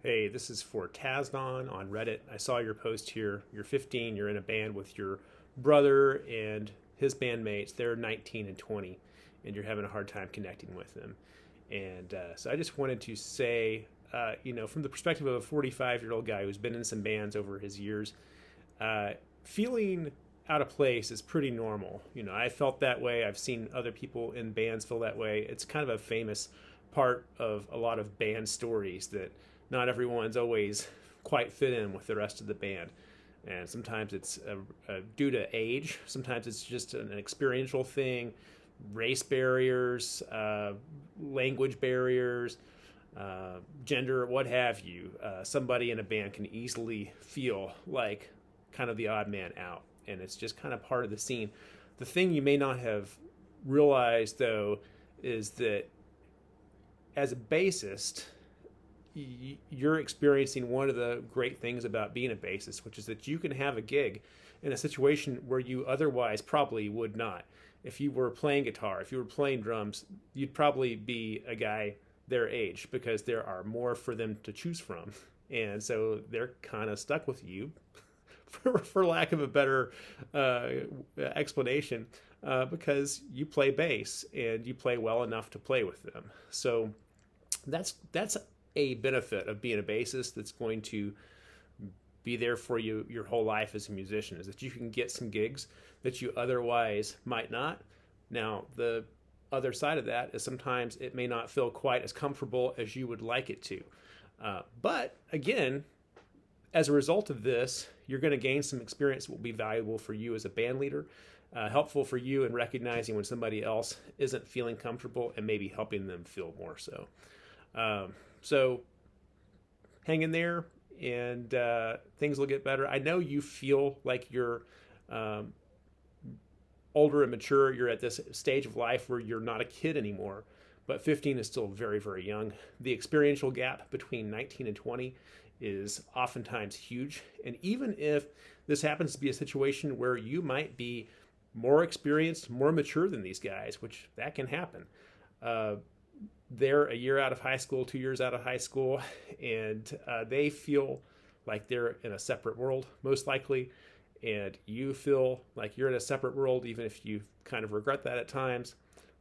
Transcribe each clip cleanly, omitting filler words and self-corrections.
Hey, this is for Tazdon on Reddit. I saw your post here. You're 15, you're in a band with your brother and his bandmates. They're 19 and 20, and you're having a hard time connecting with them. And so I just wanted to say, from the perspective of a 45-year-old guy who's been in some bands over his years, feeling out of place is pretty normal. I felt that way. I've seen other people in bands feel that way. It's kind of a famous part of a lot of band stories that not everyone's always quite fit in with the rest of the band. And sometimes it's due to age. Sometimes it's just an experiential thing, race barriers, language barriers, gender, what have you. Somebody in a band can easily feel like kind of the odd man out. And it's just kind of part of the scene. The thing you may not have realized, though, is that as a bassist, you're experiencing one of the great things about being a bassist, which is that you can have a gig in a situation where you otherwise probably would not. If you were playing guitar, if you were playing drums, you'd probably be a guy their age because there are more for them to choose from. And so they're kind of stuck with you, for lack of a better explanation, because you play bass and you play well enough to play with them. So that's a benefit of being a bassist that's going to be there for you your whole life as a musician, is that you can get some gigs that you otherwise might not. Now, the other side of that is sometimes it may not feel quite as comfortable as you would like it to. But again, as a result of this, you're going to gain some experience that will be valuable for you as a band leader, helpful for you in recognizing when somebody else isn't feeling comfortable and maybe helping them feel more so. So hang in there, and things will get better. I know you feel like you're older and mature. You're at this stage of life where you're not a kid anymore, but 15 is still very, very young. The experiential gap between 19 and 20 is oftentimes huge. And even if this happens to be a situation where you might be more experienced, more mature than these guys, which that can happen, they're a year out of high school, 2 years out of high school, and they feel like they're in a separate world, most likely, and you feel like you're in a separate world, even if you kind of regret that at times.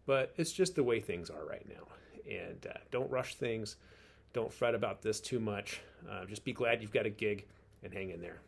But it's just the way things are right now. And don't rush things. Don't fret about this too much. Just be glad you've got a gig and hang in there.